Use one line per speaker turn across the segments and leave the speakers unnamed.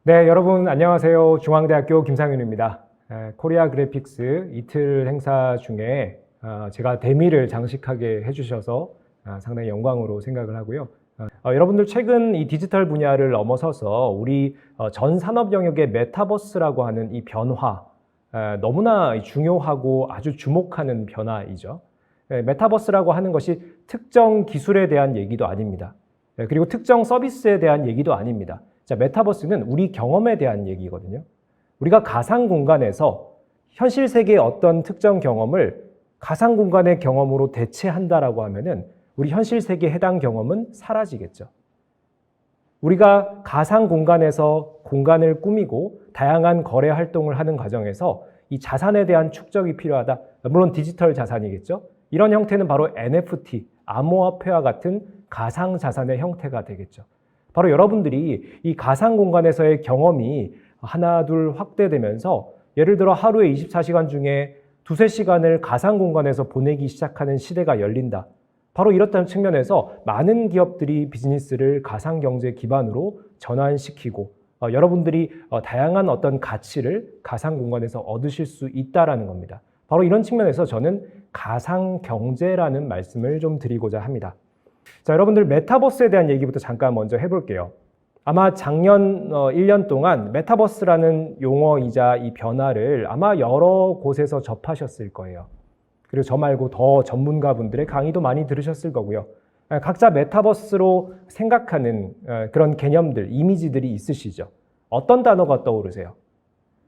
네, 여러분 안녕하세요. 중앙대학교 김상윤입니다. 코리아 그래픽스 이틀 행사 중에 제가 대미를 장식하게 해주셔서 상당히 영광으로 생각을 하고요. 여러분들 최근 이 디지털 분야를 넘어서서 우리 전 산업 영역의 메타버스라고 하는 이 변화, 너무나 중요하고 아주 주목하는 변화이죠. 메타버스라고 하는 것이 특정 기술에 대한 얘기도 아닙니다. 그리고 특정 서비스에 대한 얘기도 아닙니다. 자, 메타버스는 우리 경험에 대한 얘기거든요. 우리가 가상 공간에서 현실 세계의 어떤 특정 경험을 가상 공간의 경험으로 대체한다라고 하면은 우리 현실 세계에 해당 경험은 사라지겠죠. 우리가 가상 공간에서 공간을 꾸미고 다양한 거래 활동을 하는 과정에서 이 자산에 대한 축적이 필요하다. 물론 디지털 자산이겠죠. 이런 형태는 바로 NFT, 암호화폐와 같은 가상 자산의 형태가 되겠죠. 바로 여러분들이 이 가상 공간에서의 경험이 하나 둘 확대되면서 예를 들어 하루에 24시간 중에 두세 시간을 가상 공간에서 보내기 시작하는 시대가 열린다. 바로 이렇다는 측면에서 많은 기업들이 비즈니스를 가상 경제 기반으로 전환시키고 여러분들이 다양한 어떤 가치를 가상 공간에서 얻으실 수 있다라는 겁니다. 바로 이런 측면에서 저는 가상 경제라는 말씀을 좀 드리고자 합니다. 자, 여러분들 메타버스에 대한 얘기부터 잠깐 먼저 해볼게요. 아마 작년 1년 동안 메타버스라는 용어이자 이 변화를 아마 여러 곳에서 접하셨을 거예요. 그리고 저 말고 더 전문가분들의 강의도 많이 들으셨을 거고요. 각자 메타버스로 생각하는 그런 개념들, 이미지들이 있으시죠. 어떤 단어가 떠오르세요?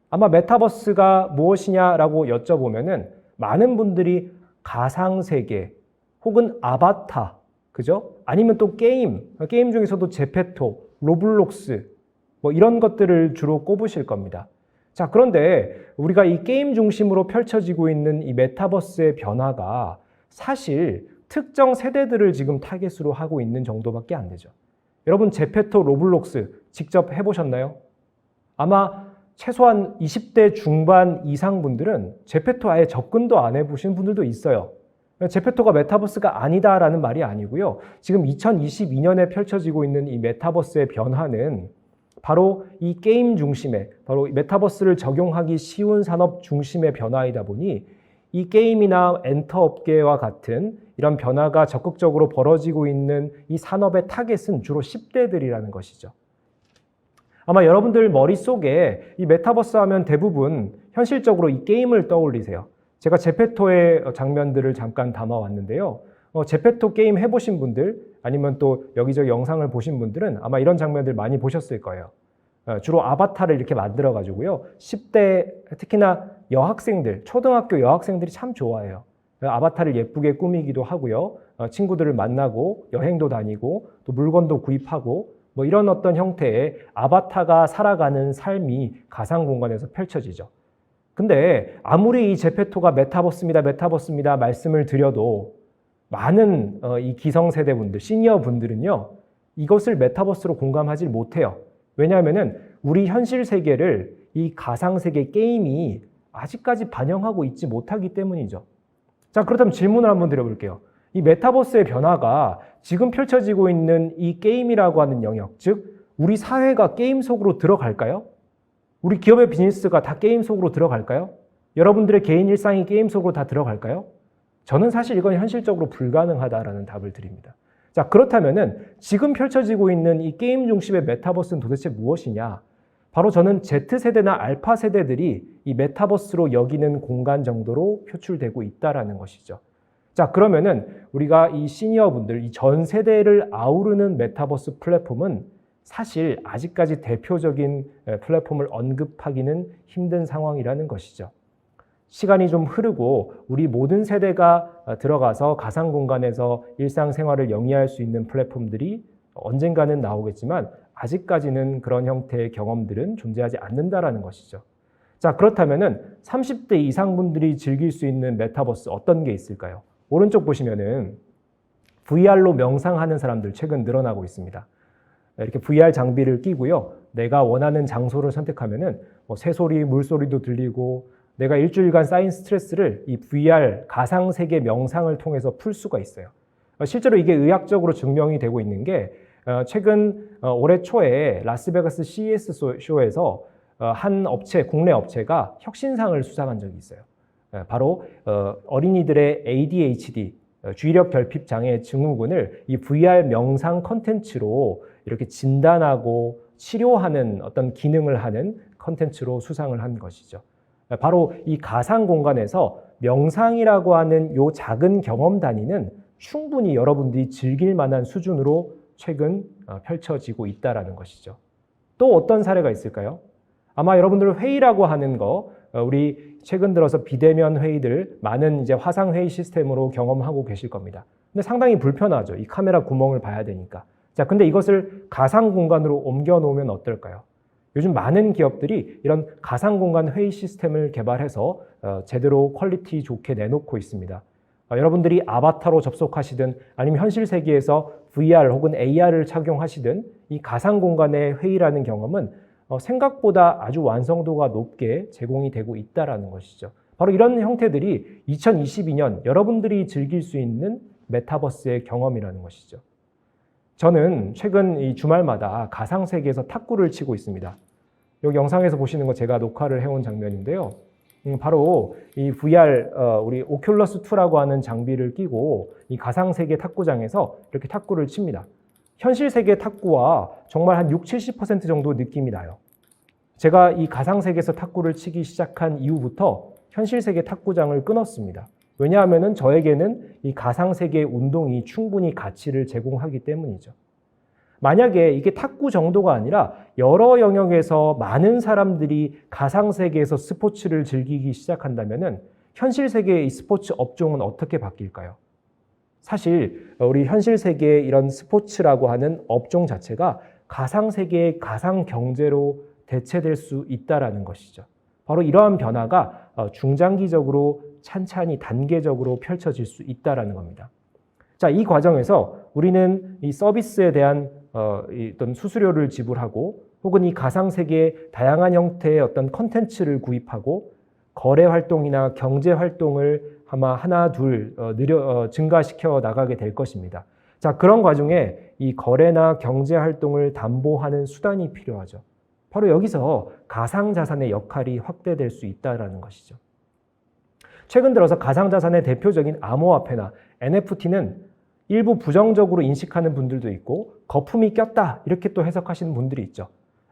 아마 메타버스가 무엇이냐라고 여쭤보면은 많은 분들이 가상세계 혹은 아바타, 그죠? 아니면 또 게임 중에서도 제페토, 로블록스 뭐 이런 것들을 주로 꼽으실 겁니다. 자, 그런데 우리가 이 게임 중심으로 펼쳐지고 있는 이 메타버스의 변화가 사실 특정 세대들을 지금 타겟으로 하고 있는 정도밖에 안 되죠. 여러분 제페토, 로블록스 직접 해보셨나요? 아마 최소한 20대 중반 이상 분들은 제페토 아예 접근도 안 해보신 분들도 있어요. 제페토가 메타버스가 아니다라는 말이 아니고요. 지금 2022년에 펼쳐지고 있는 이 메타버스의 변화는 바로 이 게임 중심의, 바로 메타버스를 적용하기 쉬운 산업 중심의 변화이다 보니 이 게임이나 엔터 업계와 같은 이런 변화가 적극적으로 벌어지고 있는 이 산업의 타겟은 주로 10대들이라는 것이죠. 아마 여러분들 머릿속에 이 메타버스 하면 대부분 현실적으로 이 게임을 떠올리세요. 제가 제페토의 장면들을 잠깐 담아왔는데요. 제페토 게임 해보신 분들 아니면 또 여기저기 영상을 보신 분들은 아마 이런 장면들 많이 보셨을 거예요. 주로 아바타를 이렇게 만들어가지고요. 10대 특히나 여학생들, 초등학교 여학생들이 참 좋아해요. 아바타를 예쁘게 꾸미기도 하고요. 친구들을 만나고 여행도 다니고 또 물건도 구입하고 뭐 이런 어떤 형태의 아바타가 살아가는 삶이 가상 공간에서 펼쳐지죠. 근데 아무리 이 제페토가 메타버스입니다 말씀을 드려도 많은 이 기성세대 분들, 시니어 분들은요, 이것을 메타버스로 공감하지 못해요. 왜냐하면은 우리 현실 세계를 이 가상세계 게임이 아직까지 반영하고 있지 못하기 때문이죠. 자, 그렇다면 질문을 한번 드려볼게요. 이 메타버스의 변화가 지금 펼쳐지고 있는 이 게임이라고 하는 영역, 즉 우리 사회가 게임 속으로 들어갈까요? 우리 기업의 비즈니스가 다 게임 속으로 들어갈까요? 여러분들의 개인 일상이 게임 속으로 다 들어갈까요? 저는 사실 이건 현실적으로 불가능하다라는 답을 드립니다. 자, 그렇다면은 지금 펼쳐지고 있는 이 게임 중심의 메타버스는 도대체 무엇이냐? 바로 저는 Z세대나 알파 세대들이 이 메타버스로 여기는 공간 정도로 표출되고 있다라는 것이죠. 자, 그러면은 우리가 이 시니어분들, 이 전 세대를 아우르는 메타버스 플랫폼은 사실 아직까지 대표적인 플랫폼을 언급하기는 힘든 상황이라는 것이죠. 시간이 좀 흐르고 우리 모든 세대가 들어가서 가상 공간에서 일상생활을 영위할 수 있는 플랫폼들이 언젠가는 나오겠지만 아직까지는 그런 형태의 경험들은 존재하지 않는다라는 것이죠. 자, 그렇다면은 30대 이상 분들이 즐길 수 있는 메타버스 어떤 게 있을까요? 오른쪽 보시면은 VR로 명상하는 사람들 최근 늘어나고 있습니다. 이렇게 VR 장비를 끼고요. 내가 원하는 장소를 선택하면은 새소리, 물소리도 들리고 내가 일주일간 쌓인 스트레스를 이 VR 가상세계 명상을 통해서 풀 수가 있어요. 실제로 이게 의학적으로 증명이 되고 있는 게 최근 올해 초에 라스베가스 CES 쇼에서 한 업체, 국내 업체가 혁신상을 수상한 적이 있어요. 바로 어린이들의 ADHD, 주의력 결핍 장애 증후군을 이 VR 명상 컨텐츠로 이렇게 진단하고 치료하는 어떤 기능을 하는 컨텐츠로 수상을 한 것이죠. 바로 이 가상 공간에서 명상이라고 하는 요 작은 경험 단위는 충분히 여러분들이 즐길 만한 수준으로 최근 펼쳐지고 있다는 것이죠. 또 어떤 사례가 있을까요? 아마 여러분들 회의라고 하는 거, 우리 최근 들어서 비대면 회의들 많은 이제 화상 회의 시스템으로 경험하고 계실 겁니다. 근데 상당히 불편하죠. 이 카메라 구멍을 봐야 되니까. 자, 근데 이것을 가상 공간으로 옮겨 놓으면 어떨까요? 요즘 많은 기업들이 이런 가상 공간 회의 시스템을 개발해서 제대로 퀄리티 좋게 내놓고 있습니다. 여러분들이 아바타로 접속하시든 아니면 현실 세계에서 VR 혹은 AR을 착용하시든 이 가상 공간의 회의라는 경험은 생각보다 아주 완성도가 높게 제공이 되고 있다는 것이죠. 바로 이런 형태들이 2022년 여러분들이 즐길 수 있는 메타버스의 경험이라는 것이죠. 저는 최근 이 주말마다 가상 세계에서 탁구를 치고 있습니다. 여기 영상에서 보시는 거 제가 녹화를 해온 장면인데요. 바로 이 VR, 우리 오큘러스 2라고 하는 장비를 끼고 이 가상 세계 탁구장에서 이렇게 탁구를 칩니다. 현실 세계 탁구와 정말 한 60-70% 정도 느낌이 나요. 제가 이 가상 세계에서 탁구를 치기 시작한 이후부터 현실 세계 탁구장을 끊었습니다. 왜냐하면 저에게는 이 가상 세계의 운동이 충분히 가치를 제공하기 때문이죠. 만약에 이게 탁구 정도가 아니라 여러 영역에서 많은 사람들이 가상 세계에서 스포츠를 즐기기 시작한다면 현실 세계의 이 스포츠 업종은 어떻게 바뀔까요? 사실 우리 현실 세계의 이런 스포츠라고 하는 업종 자체가 가상 세계의 가상 경제로 대체될 수 있다는 것이죠. 바로 이러한 변화가 중장기적으로 찬찬히 단계적으로 펼쳐질 수 있다는 겁니다. 자, 이 과정에서 우리는 이 서비스에 대한 어떤 수수료를 지불하고 혹은 이 가상 세계의 다양한 형태의 어떤 컨텐츠를 구입하고 거래 활동이나 경제 활동을 아마 하나 둘 증가시켜 나가게 될 것입니다. 자, 그런 과정에 이 거래나 경제 활동을 담보하는 수단이 필요하죠. 바로 여기서 가상자산의 역할이 확대될 수 있다는 것이죠. 최근 들어서 가상자산의 대표적인 암호화폐나 NFT는 일부 부정적으로 인식하는 분들도 있고 거품이 꼈다 이렇게 또 해석하시는 분들이 있죠.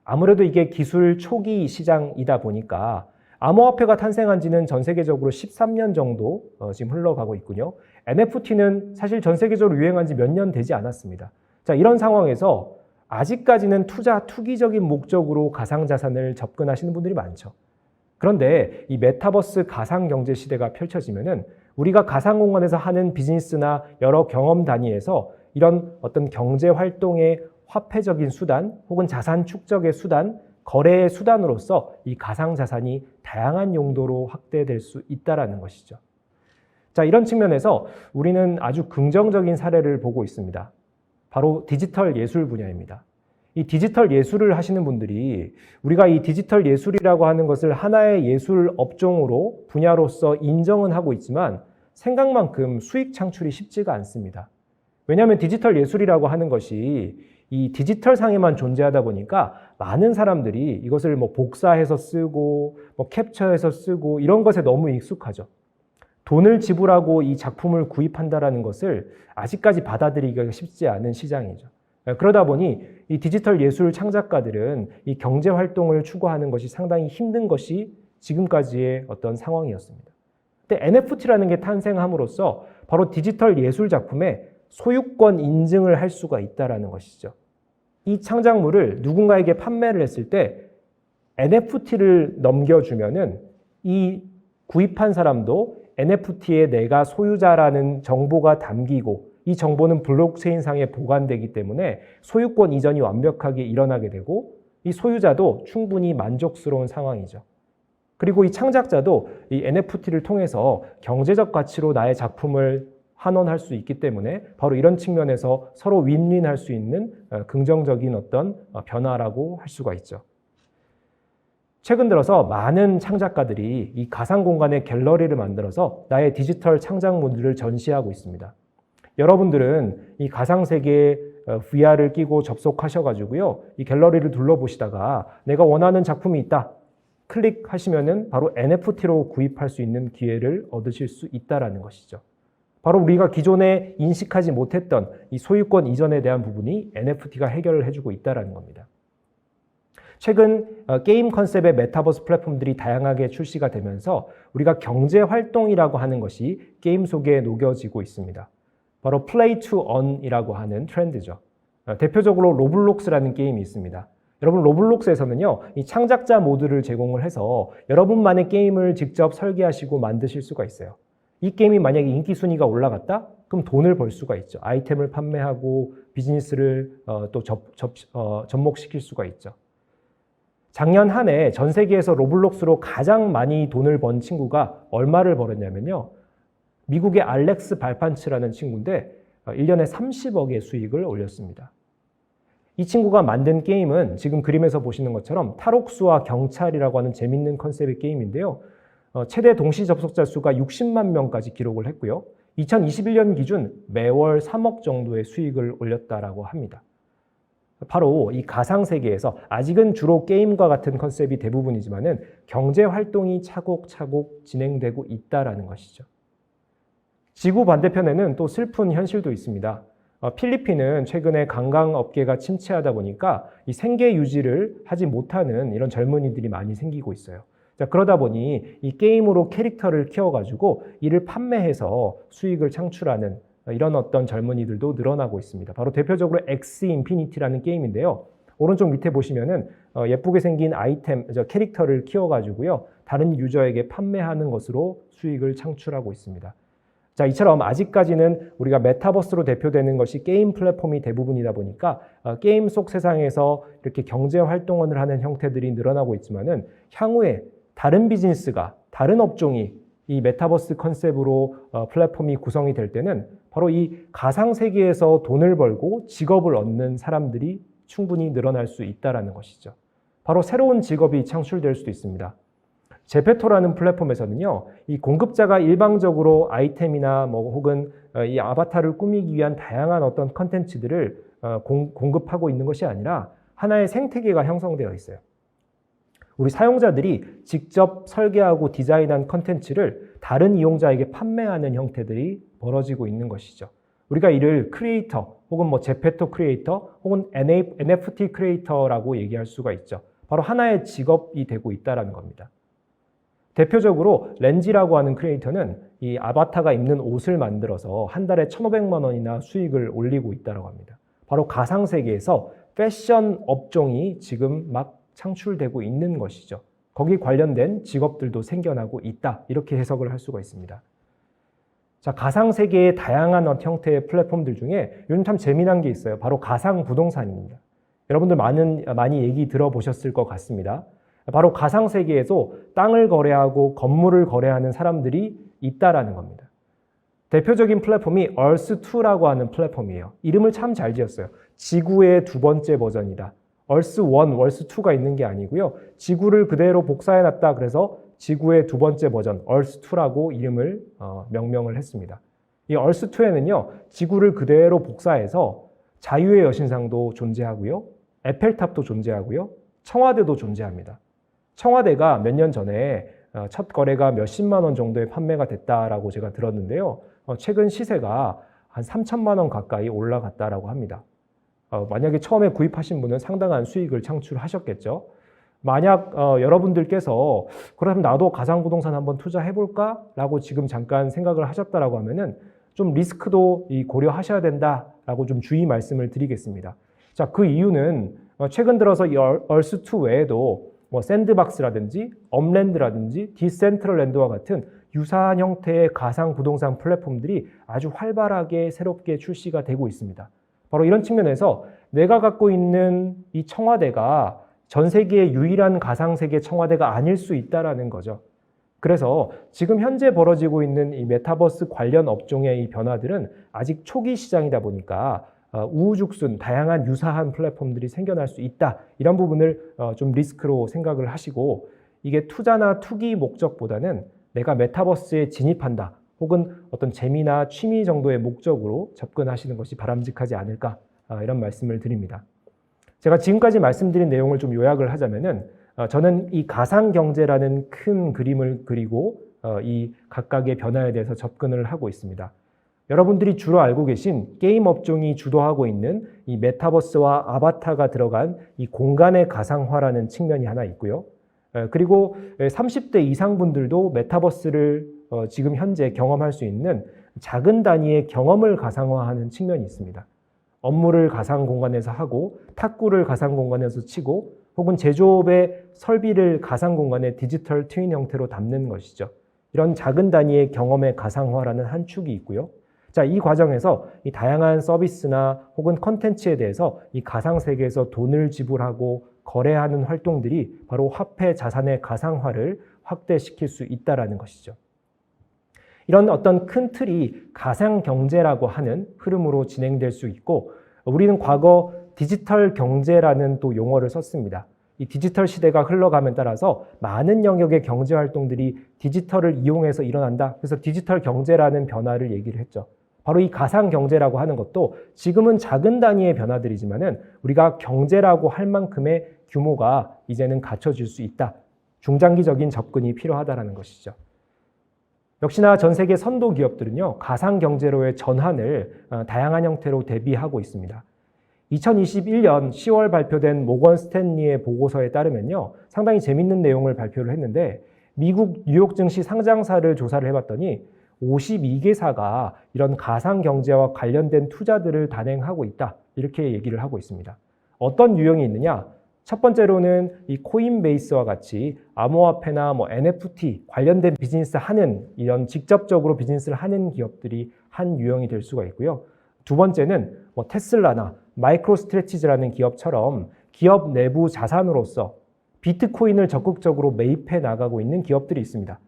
아무래도 이게 기술 초기 시장이다 보니까 암호화폐가 탄생한 지는 전 세계적으로 13년 정도 지금 흘러가고 있군요. NFT는 사실 전 세계적으로 유행한 지 몇 년 되지 않았습니다. 자, 이런 상황에서 아직까지는 투기적인 목적으로 가상자산을 접근하시는 분들이 많죠. 그런데 이 메타버스 가상경제 시대가 펼쳐지면은 우리가 가상 공간에서 하는 비즈니스나 여러 경험 단위에서 이런 어떤 경제 활동의 화폐적인 수단 혹은 자산 축적의 수단, 거래의 수단으로서 이 가상자산이 다양한 용도로 확대될 수 있다는 것이죠. 자, 이런 측면에서 우리는 아주 긍정적인 사례를 보고 있습니다. 바로 디지털 예술 분야입니다. 이 디지털 예술을 하시는 분들이 우리가 이 디지털 예술이라고 하는 것을 하나의 예술 업종으로 분야로서 인정은 하고 있지만 생각만큼 수익 창출이 쉽지가 않습니다. 왜냐하면 디지털 예술이라고 하는 것이 이 디지털 상에만 존재하다 보니까 많은 사람들이 이것을 뭐 복사해서 쓰고 뭐 캡처해서 쓰고 이런 것에 너무 익숙하죠. 돈을 지불하고 이 작품을 구입한다는 것을 아직까지 받아들이기가 쉽지 않은 시장이죠. 그러다 보니 이 디지털 예술 창작가들은 이 경제 활동을 추구하는 것이 상당히 힘든 것이 지금까지의 어떤 상황이었습니다. 근데 NFT라는 게 탄생함으로써 바로 디지털 예술 작품의 소유권 인증을 할 수가 있다는 것이죠. 이 창작물을 누군가에게 판매를 했을 때 NFT를 넘겨주면은 이 구입한 사람도 NFT에 내가 소유자라는 정보가 담기고 이 정보는 블록체인상에 보관되기 때문에 소유권 이전이 완벽하게 일어나게 되고 이 소유자도 충분히 만족스러운 상황이죠. 그리고 이 창작자도 이 NFT를 통해서 경제적 가치로 나의 작품을 환원할 수 있기 때문에 바로 이런 측면에서 서로 윈윈할 수 있는 긍정적인 어떤 변화라고 할 수가 있죠. 최근 들어서 많은 창작가들이 이 가상 공간의 갤러리를 만들어서 나의 디지털 창작물들을 전시하고 있습니다. 여러분들은 이 가상세계에 VR을 끼고 접속하셔가지고요. 이 갤러리를 둘러보시다가 내가 원하는 작품이 있다. 클릭하시면은 바로 NFT로 구입할 수 있는 기회를 얻으실 수 있다라는 것이죠. 바로 우리가 기존에 인식하지 못했던 이 소유권 이전에 대한 부분이 NFT가 해결을 해주고 있다라는 겁니다. 최근 게임 컨셉의 메타버스 플랫폼들이 다양하게 출시가 되면서 우리가 경제 활동이라고 하는 것이 게임 속에 녹여지고 있습니다. 바로 플레이 투 언이라고 하는 트렌드죠. 대표적으로 로블록스라는 게임이 있습니다. 여러분 로블록스에서는요, 이 창작자 모드를 제공을 해서 여러분만의 게임을 직접 설계하시고 만드실 수가 있어요. 이 게임이 만약에 인기 순위가 올라갔다? 그럼 돈을 벌 수가 있죠. 아이템을 판매하고 비즈니스를 또 접목시킬 수가 있죠. 작년 한 해 전 세계에서 로블록스로 가장 많이 돈을 번 친구가 얼마를 벌었냐면요. 미국의 알렉스 발판츠라는 친구인데 1년에 30억의 수익을 올렸습니다. 이 친구가 만든 게임은 지금 그림에서 보시는 것처럼 탈옥수와 경찰이라고 하는 재밌는 컨셉의 게임인데요. 최대 동시 접속자 수가 60만 명까지 기록을 했고요. 2021년 기준 매월 3억 정도의 수익을 올렸다라고 합니다. 바로 이 가상세계에서 아직은 주로 게임과 같은 컨셉이 대부분이지만은 경제 활동이 차곡차곡 진행되고 있다라는 것이죠. 지구 반대편에는 또 슬픈 현실도 있습니다. 필리핀은 최근에 관광업계가 침체하다 보니까 이 생계 유지를 하지 못하는 이런 젊은이들이 많이 생기고 있어요. 자, 그러다 보니 이 게임으로 캐릭터를 키워가지고 이를 판매해서 수익을 창출하는 이런 어떤 젊은이들도 늘어나고 있습니다. 바로 대표적으로 엑스 인피니티라는 게임인데요. 오른쪽 밑에 보시면은 예쁘게 생긴 아이템, 캐릭터를 키워가지고요. 다른 유저에게 판매하는 것으로 수익을 창출하고 있습니다. 자, 이처럼 아직까지는 우리가 메타버스로 대표되는 것이 게임 플랫폼이 대부분이다 보니까 게임 속 세상에서 이렇게 경제 활동을 하는 형태들이 늘어나고 있지만은 향후에 다른 비즈니스가, 다른 업종이 이 메타버스 컨셉으로 플랫폼이 구성이 될 때는 바로 이 가상세계에서 돈을 벌고 직업을 얻는 사람들이 충분히 늘어날 수 있다는 것이죠. 바로 새로운 직업이 창출될 수도 있습니다. 제페토라는 플랫폼에서는요, 이 공급자가 일방적으로 아이템이나 혹은 이 아바타를 꾸미기 위한 다양한 어떤 컨텐츠들을 공급하고 있는 것이 아니라 하나의 생태계가 형성되어 있어요. 우리 사용자들이 직접 설계하고 디자인한 컨텐츠를 다른 이용자에게 판매하는 형태들이 벌어지고 있는 것이죠. 우리가 이를 크리에이터 혹은 제페토 크리에이터 혹은 NFT 크리에이터라고 얘기할 수가 있죠. 바로 하나의 직업이 되고 있다는 겁니다. 대표적으로 렌지라고 하는 크리에이터는 이 아바타가 입는 옷을 만들어서 한 달에 1,500만 원이나 수익을 올리고 있다고 합니다. 바로 가상세계에서 패션 업종이 지금 막 창출되고 있는 것이죠. 거기 관련된 직업들도 생겨나고 있다. 이렇게 해석을 할 수가 있습니다. 자, 가상세계의 다양한 형태의 플랫폼들 중에 요즘 참 재미난 게 있어요. 바로 가상부동산입니다. 여러분들 많이 얘기 들어보셨을 것 같습니다. 바로 가상세계에도 땅을 거래하고 건물을 거래하는 사람들이 있다라는 겁니다. 대표적인 플랫폼이 얼스2라고 하는 플랫폼이에요. 이름을 참 잘 지었어요. 지구의 두 번째 버전이다. 얼스1, 얼스2가 있는 게 아니고요. 지구를 그대로 복사해놨다. 그래서 지구의 두 번째 버전, 얼스2라고 이름을 명명을 했습니다. 이 얼스2에는요, 지구를 그대로 복사해서 자유의 여신상도 존재하고요. 에펠탑도 존재하고요. 청와대도 존재합니다. 청와대가 몇 년 전에 첫 거래가 몇십만 원 정도에 판매가 됐다라고 제가 들었는데요. 최근 시세가 한 3천만 원 가까이 올라갔다라고 합니다. 만약에 처음에 구입하신 분은 상당한 수익을 창출하셨겠죠. 만약 여러분들께서 그럼 나도 가상부동산 한번 투자해볼까? 라고 지금 잠깐 생각을 하셨다라고 하면은 좀 리스크도 고려하셔야 된다라고 좀 주의 말씀을 드리겠습니다. 자, 그 이유는 최근 들어서 이 얼스2 외에도 샌드박스라든지 업랜드라든지 디센트럴랜드와 같은 유사한 형태의 가상부동산 플랫폼들이 아주 활발하게 새롭게 출시가 되고 있습니다. 바로 이런 측면에서 내가 갖고 있는 이 청와대가 전 세계의 유일한 가상세계 청와대가 아닐 수 있다는 거죠. 그래서 지금 현재 벌어지고 있는 이 메타버스 관련 업종의 이 변화들은 아직 초기 시장이다 보니까 우후죽순 다양한 유사한 플랫폼들이 생겨날 수 있다. 이런 부분을 좀 리스크로 생각을 하시고 이게 투자나 투기 목적보다는 내가 메타버스에 진입한다. 혹은 어떤 재미나 취미 정도의 목적으로 접근하시는 것이 바람직하지 않을까 이런 말씀을 드립니다. 제가 지금까지 말씀드린 내용을 좀 요약을 하자면은 저는 이 가상경제라는 큰 그림을 그리고 이 각각의 변화에 대해서 접근을 하고 있습니다. 여러분들이 주로 알고 계신 게임 업종이 주도하고 있는 이 메타버스와 아바타가 들어간 이 공간의 가상화라는 측면이 하나 있고요. 그리고 30대 이상 분들도 메타버스를 지금 현재 경험할 수 있는 작은 단위의 경험을 가상화하는 측면이 있습니다. 업무를 가상 공간에서 하고 탁구를 가상 공간에서 치고 혹은 제조업의 설비를 가상 공간에 디지털 트윈 형태로 담는 것이죠. 이런 작은 단위의 경험의 가상화라는 한 축이 있고요. 자, 이 과정에서 이 다양한 서비스나 혹은 컨텐츠에 대해서 이 가상 세계에서 돈을 지불하고 거래하는 활동들이 바로 화폐 자산의 가상화를 확대시킬 수 있다는 것이죠. 이런 어떤 큰 틀이 가상 경제라고 하는 흐름으로 진행될 수 있고, 우리는 과거 디지털 경제라는 또 용어를 썼습니다. 이 디지털 시대가 흘러감에 따라서 많은 영역의 경제 활동들이 디지털을 이용해서 일어난다. 그래서 디지털 경제라는 변화를 얘기를 했죠. 바로 이 가상 경제라고 하는 것도 지금은 작은 단위의 변화들이지만은 우리가 경제라고 할 만큼의 규모가 이제는 갖춰질 수 있다. 중장기적인 접근이 필요하다라는 것이죠. 역시나 전 세계 선도 기업들은요, 가상 경제로의 전환을 다양한 형태로 대비하고 있습니다. 2021년 10월 발표된 모건 스탠리의 보고서에 따르면요, 상당히 재밌는 내용을 발표를 했는데, 미국 뉴욕 증시 상장사를 조사를 해봤더니 52개사가 이런 가상 경제와 관련된 투자들을 단행하고 있다, 이렇게 얘기를 하고 있습니다. 어떤 유형이 있느냐? 첫 번째로는 이 코인베이스와 같이 암호화폐나 NFT 관련된 비즈니스 하는, 이런 직접적으로 비즈니스를 하는 기업들이 한 유형이 될 수가 있고요. 두 번째는 테슬라나 마이크로스트레치즈라는 기업처럼 기업 내부 자산으로서 비트코인을 적극적으로 매입해 나가고 있는 기업들이 있습니다.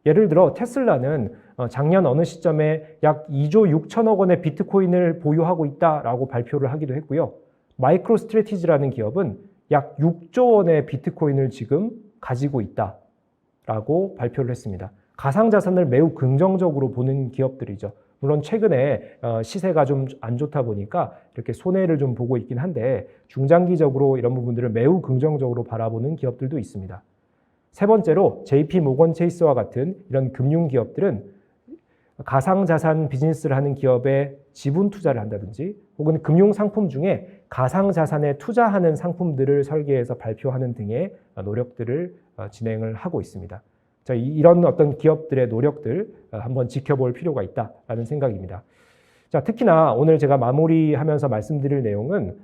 예를 들어 테슬라는 작년 어느 시점에 약 2조 6천억 원의 비트코인을 보유하고 있다라고 발표를 하기도 했고요. 마이크로스트래티지라는 기업은 약 6조 원의 비트코인을 지금 가지고 있다라고 발표를 했습니다. 가상자산을 매우 긍정적으로 보는 기업들이죠. 물론 최근에 시세가 좀 안 좋다 보니까 이렇게 손해를 좀 보고 있긴 한데, 중장기적으로 이런 부분들을 매우 긍정적으로 바라보는 기업들도 있습니다. 세 번째로 JP 모건 체이스와 같은 이런 금융 기업들은 가상자산 비즈니스를 하는 기업에 지분 투자를 한다든지 혹은 금융 상품 중에 가상자산에 투자하는 상품들을 설계해서 발표하는 등의 노력들을 진행을 하고 있습니다. 자, 이런 어떤 기업들의 노력들 한번 지켜볼 필요가 있다라는 생각입니다. 자, 특히나 오늘 제가 마무리하면서 말씀드릴 내용은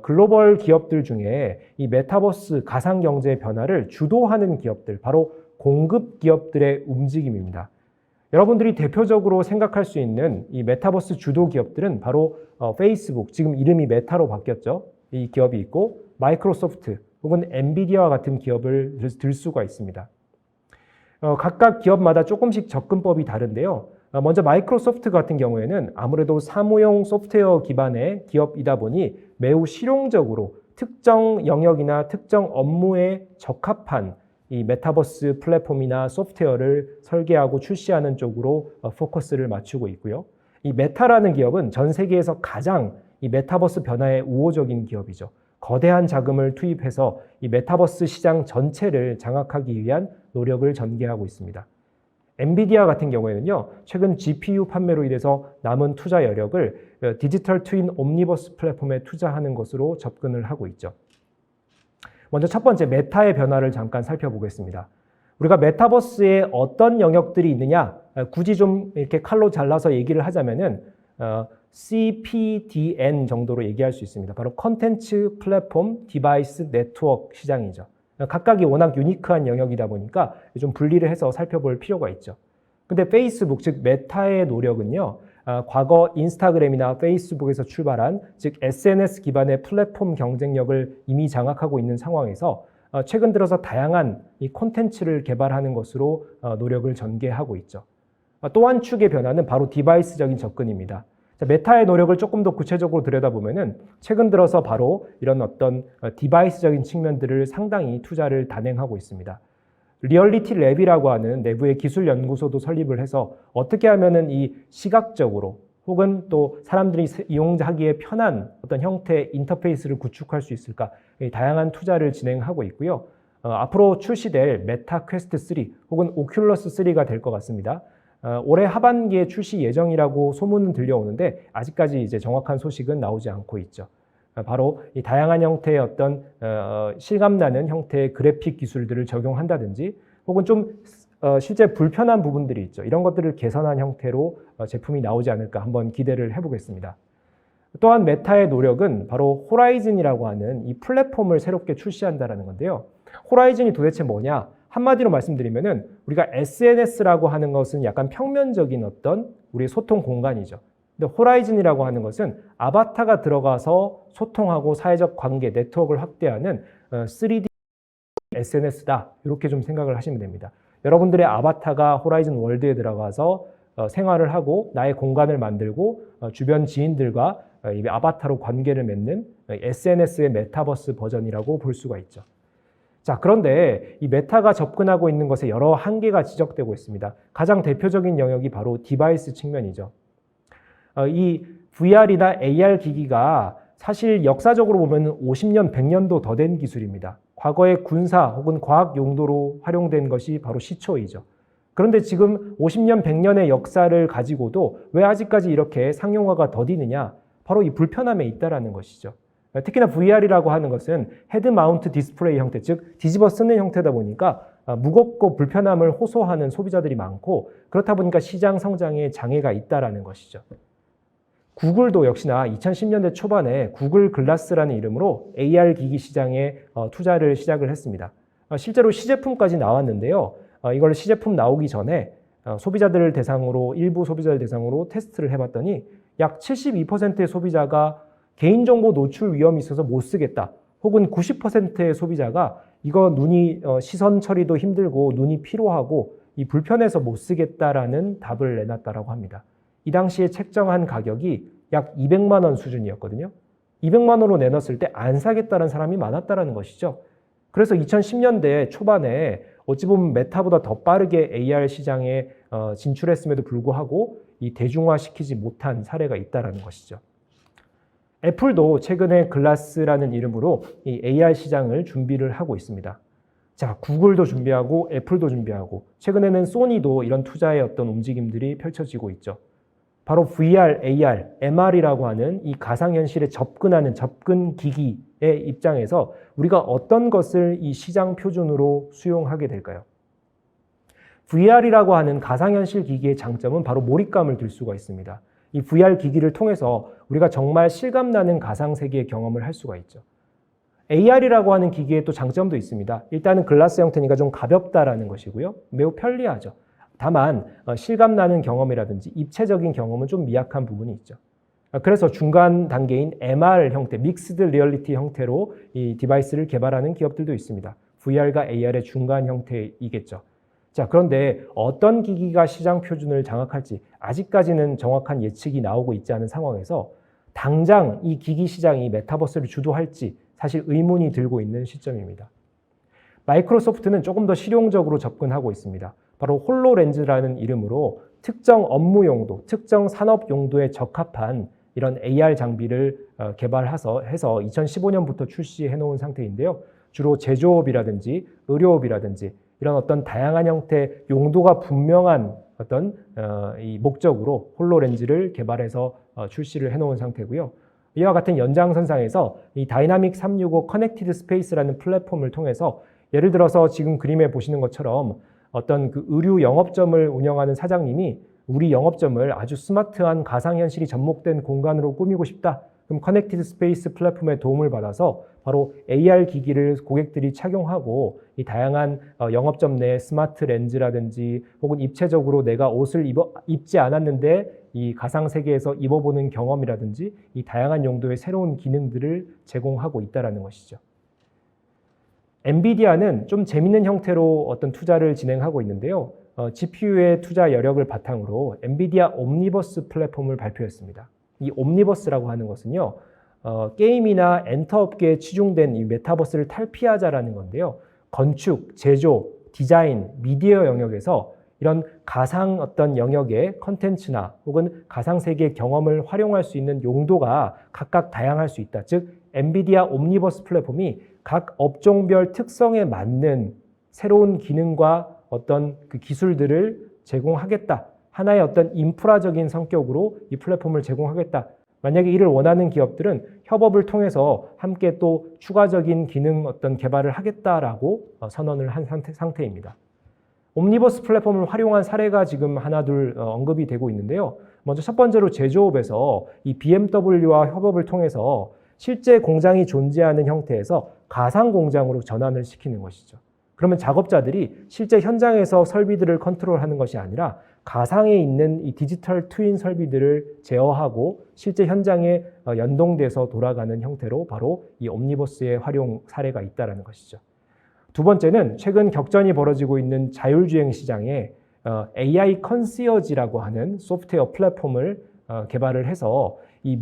글로벌 기업들 중에 이 메타버스 가상경제의 변화를 주도하는 기업들, 바로 공급 기업들의 움직임입니다. 여러분들이 대표적으로 생각할 수 있는 이 메타버스 주도 기업들은 바로 페이스북, 지금 이름이 메타로 바뀌었죠. 이 기업이 있고, 마이크로소프트 혹은 엔비디아와 같은 기업을 들 수가 있습니다. 각각 기업마다 조금씩 접근법이 다른데요. 먼저 마이크로소프트 같은 경우에는 아무래도 사무용 소프트웨어 기반의 기업이다 보니 매우 실용적으로 특정 영역이나 특정 업무에 적합한 이 메타버스 플랫폼이나 소프트웨어를 설계하고 출시하는 쪽으로 포커스를 맞추고 있고요. 이 메타라는 기업은 전 세계에서 가장 이 메타버스 변화에 우호적인 기업이죠. 거대한 자금을 투입해서 이 메타버스 시장 전체를 장악하기 위한 노력을 전개하고 있습니다. 엔비디아 같은 경우에는요, 최근 GPU 판매로 인해서 남은 투자 여력을 디지털 트윈 옴니버스 플랫폼에 투자하는 것으로 접근을 하고 있죠. 먼저 첫 번째, 메타의 변화를 잠깐 살펴보겠습니다. 우리가 메타버스에 어떤 영역들이 있느냐, 굳이 좀 이렇게 칼로 잘라서 얘기를 하자면은 CPDN 정도로 얘기할 수 있습니다. 바로 컨텐츠 플랫폼 디바이스 네트워크 시장이죠. 각각이 워낙 유니크한 영역이다 보니까 좀 분리를 해서 살펴볼 필요가 있죠. 근데 페이스북, 즉 메타의 노력은요, 과거 인스타그램이나 페이스북에서 출발한, 즉 SNS 기반의 플랫폼 경쟁력을 이미 장악하고 있는 상황에서 최근 들어서 다양한 이 콘텐츠를 개발하는 것으로 노력을 전개하고 있죠. 또 한 축의 변화는 바로 디바이스적인 접근입니다. 메타의 노력을 조금 더 구체적으로 들여다보면은 최근 들어서 바로 이런 어떤 디바이스적인 측면들을 상당히 투자를 단행하고 있습니다. 리얼리티 랩이라고 하는 내부의 기술 연구소도 설립을 해서 어떻게 하면은 이 시각적으로 혹은 또 사람들이 이용하기에 편한 어떤 형태의 인터페이스를 구축할 수 있을까, 다양한 투자를 진행하고 있고요. 앞으로 출시될 메타 퀘스트 3 혹은 오큘러스 3가 될 것 같습니다. 올해 하반기에 출시 예정이라고 소문은 들려오는데 아직까지 이제 정확한 소식은 나오지 않고 있죠. 바로 이 다양한 형태의 어떤 실감나는 형태의 그래픽 기술들을 적용한다든지 혹은 좀 실제 불편한 부분들이 있죠. 이런 것들을 개선한 형태로 제품이 나오지 않을까 한번 기대를 해보겠습니다. 또한 메타의 노력은 바로 호라이즌이라고 하는 이 플랫폼을 새롭게 출시한다는 건데요. 호라이즌이 도대체 뭐냐? 한마디로 말씀드리면은 우리가 SNS라고 하는 것은 약간 평면적인 어떤 우리의 소통 공간이죠. 근데 호라이즌이라고 하는 것은 아바타가 들어가서 소통하고 사회적 관계, 네트워크를 확대하는 3D SNS다. 이렇게 좀 생각을 하시면 됩니다. 여러분들의 아바타가 호라이즌 월드에 들어가서 생활을 하고 나의 공간을 만들고 주변 지인들과 이 아바타로 관계를 맺는 SNS의 메타버스 버전이라고 볼 수가 있죠. 자, 그런데 이 메타가 접근하고 있는 것에 여러 한계가 지적되고 있습니다. 가장 대표적인 영역이 바로 디바이스 측면이죠. 이 VR이나 AR 기기가 사실 역사적으로 보면 50년, 100년도 더 된 기술입니다. 과거에 군사 혹은 과학 용도로 활용된 것이 바로 시초이죠. 그런데 지금 50년, 100년의 역사를 가지고도 왜 아직까지 이렇게 상용화가 더디느냐? 바로 이 불편함에 있다는 것이죠. 특히나 VR이라고 하는 것은 헤드 마운트 디스플레이 형태, 즉 뒤집어 쓰는 형태다 보니까 무겁고 불편함을 호소하는 소비자들이 많고 그렇다 보니까 시장 성장에 장애가 있다는 것이죠. 구글도 역시나 2010년대 초반에 구글 글라스라는 이름으로 AR 기기 시장에 투자를 시작을 했습니다. 실제로 시제품까지 나왔는데요. 이걸 시제품 나오기 전에 소비자들을 대상으로 일부 소비자들 대상으로 테스트를 해봤더니 약 72%의 소비자가 개인정보 노출 위험이 있어서 못 쓰겠다. 혹은 90%의 소비자가 이거 눈이 시선 처리도 힘들고 눈이 피로하고 이 불편해서 못 쓰겠다라는 답을 내놨다라고 합니다. 이 당시에 책정한 가격이 약 200만 원 수준이었거든요. 200만 원으로 내놨을 때 안 사겠다는 사람이 많았다는 것이죠. 그래서 2010년대 초반에 어찌 보면 메타보다 더 빠르게 AR 시장에 진출했음에도 불구하고 이 대중화시키지 못한 사례가 있다는 것이죠. 애플도 최근에 글라스라는 이름으로 이 AR 시장을 준비를 하고 있습니다. 자, 구글도 준비하고 애플도 준비하고 최근에는 소니도 이런 투자의 어떤 움직임들이 펼쳐지고 있죠. 바로 VR, AR, MR이라고 하는 이 가상현실에 접근하는 접근 기기의 입장에서 우리가 어떤 것을 이 시장 표준으로 수용하게 될까요? VR이라고 하는 가상현실 기기의 장점은 바로 몰입감을 들 수가 있습니다. 이 VR 기기를 통해서 우리가 정말 실감나는 가상세계의 경험을 할 수가 있죠. AR이라고 하는 기기의 또 장점도 있습니다. 일단은 글라스 형태니까 좀 가볍다라는 것이고요. 매우 편리하죠. 다만 실감나는 경험이라든지 입체적인 경험은 좀 미약한 부분이 있죠. 그래서 중간 단계인 MR 형태, 믹스드 리얼리티 형태로 이 디바이스를 개발하는 기업들도 있습니다. VR과 AR의 중간 형태이겠죠. 자, 그런데 어떤 기기가 시장 표준을 장악할지 아직까지는 정확한 예측이 나오고 있지 않은 상황에서 당장 이 기기 시장이 메타버스를 주도할지 사실 의문이 들고 있는 시점입니다. 마이크로소프트는 조금 더 실용적으로 접근하고 있습니다. 바로 홀로렌즈라는 이름으로 특정 업무 용도, 특정 산업 용도에 적합한 이런 AR 장비를 개발해서 2015년부터 출시해 놓은 상태인데요. 주로 제조업이라든지 의료업이라든지 이런 어떤 다양한 형태 용도가 분명한 어떤 이 목적으로 홀로렌즈를 개발해서 출시를 해놓은 상태고요. 이와 같은 연장선상에서 이 다이나믹 365 커넥티드 스페이스라는 플랫폼을 통해서 예를 들어서 지금 그림에 보시는 것처럼 어떤 그 의류 영업점을 운영하는 사장님이 우리 영업점을 아주 스마트한 가상현실이 접목된 공간으로 꾸미고 싶다. 그럼 커넥티드 스페이스 플랫폼의 도움을 받아서 바로 AR 기기를 고객들이 착용하고 이 다양한 영업점 내 스마트 렌즈라든지 혹은 입체적으로 내가 옷을 입지 않았는데 이 가상 세계에서 입어보는 경험이라든지 이 다양한 용도의 새로운 기능들을 제공하고 있다는 것이죠. 엔비디아는 좀 재밌는 형태로 어떤 투자를 진행하고 있는데요. GPU의 투자 여력을 바탕으로 엔비디아 옴니버스 플랫폼을 발표했습니다. 이 옴니버스라고 하는 것은요, 게임이나 엔터 업계에 치중된 이 메타버스를 탈피하자라는 건데요. 건축, 제조, 디자인, 미디어 영역에서 이런 가상 어떤 영역의 컨텐츠나 혹은 가상 세계 경험을 활용할 수 있는 용도가 각각 다양할 수 있다. 즉, 엔비디아 옴니버스 플랫폼이 각 업종별 특성에 맞는 새로운 기능과 어떤 그 기술들을 제공하겠다. 하나의 어떤 인프라적인 성격으로 이 플랫폼을 제공하겠다. 만약에 이를 원하는 기업들은 협업을 통해서 함께 또 추가적인 기능 어떤 개발을 하겠다라고 선언을 한 상태입니다. 옴니버스 플랫폼을 활용한 사례가 지금 하나둘 언급이 되고 있는데요. 먼저 첫 번째로 제조업에서 이 BMW와 협업을 통해서 실제 공장이 존재하는 형태에서 가상 공장으로 전환을 시키는 것이죠. 그러면 작업자들이 실제 현장에서 설비들을 컨트롤하는 것이 아니라 가상에 있는 이 디지털 트윈 설비들을 제어하고 실제 현장에 연동돼서 돌아가는 형태로 바로 이 옴니버스의 활용 사례가 있다는 것이죠. 두 번째는 최근 격전이 벌어지고 있는 자율주행 시장에 AI 컨시어지라고 하는 소프트웨어 플랫폼을 개발을 해서 이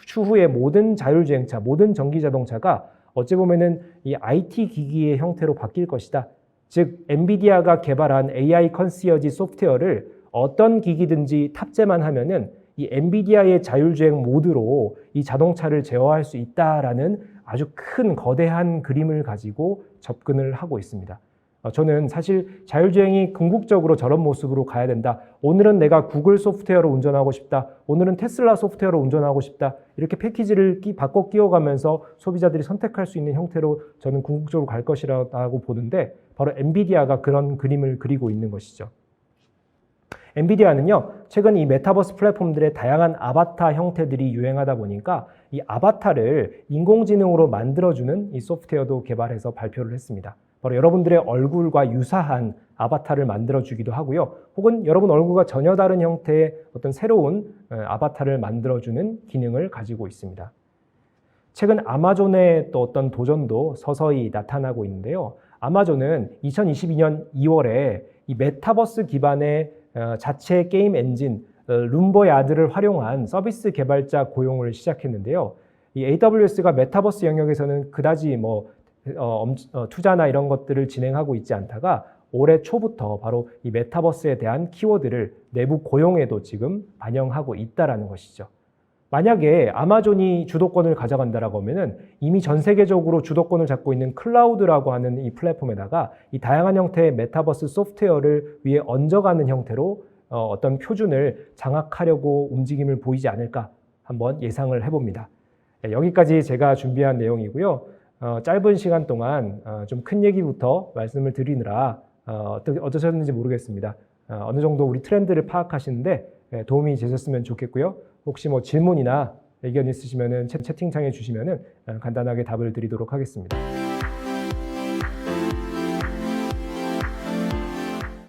추후의 모든 자율주행차, 모든 전기자동차가 어찌 보면은 이 IT 기기의 형태로 바뀔 것이다. 즉, 엔비디아가 개발한 AI 컨시어지 소프트웨어를 어떤 기기든지 탑재만 하면은 이 엔비디아의 자율주행 모드로 이 자동차를 제어할 수 있다라는 아주 큰 거대한 그림을 가지고 접근을 하고 있습니다. 저는 사실 자율주행이 궁극적으로 저런 모습으로 가야 된다. 오늘은 내가 구글 소프트웨어로 운전하고 싶다. 오늘은 테슬라 소프트웨어로 운전하고 싶다. 이렇게 패키지를 바꿔 끼워가면서 소비자들이 선택할 수 있는 형태로 저는 궁극적으로 갈 것이라고 보는데 바로 엔비디아가 그런 그림을 그리고 있는 것이죠. 엔비디아는요, 최근 이 메타버스 플랫폼들의 다양한 아바타 형태들이 유행하다 보니까 이 아바타를 인공지능으로 만들어주는 이 소프트웨어도 개발해서 발표를 했습니다. 바로 여러분들의 얼굴과 유사한 아바타를 만들어주기도 하고요. 혹은 여러분 얼굴과 전혀 다른 형태의 어떤 새로운 아바타를 만들어주는 기능을 가지고 있습니다. 최근 아마존의 또 어떤 도전도 서서히 나타나고 있는데요. 아마존은 2022년 2월에 이 메타버스 기반의 자체 게임 엔진 룸버야드를 활용한 서비스 개발자 고용을 시작했는데요. 이 AWS가 메타버스 영역에서는 그다지 투자나 이런 것들을 진행하고 있지 않다가 올해 초부터 바로 이 메타버스에 대한 키워드를 내부 고용에도 지금 반영하고 있다라는 것이죠. 만약에 아마존이 주도권을 가져간다라고 하면은 이미 전 세계적으로 주도권을 잡고 있는 클라우드라고 하는 이 플랫폼에다가 이 다양한 형태의 메타버스 소프트웨어를 위에 얹어가는 형태로 어떤 표준을 장악하려고 움직임을 보이지 않을까 한번 예상을 해봅니다. 여기까지 제가 준비한 내용이고요. 짧은 시간 동안 좀 큰 얘기부터 말씀을 드리느라 어떠셨는지 모르겠습니다. 어느 정도 우리 트렌드를 파악하시는데 도움이 되셨으면 좋겠고요. 혹시 질문이나 의견 있으시면 채팅창에 주시면 간단하게 답을 드리도록 하겠습니다.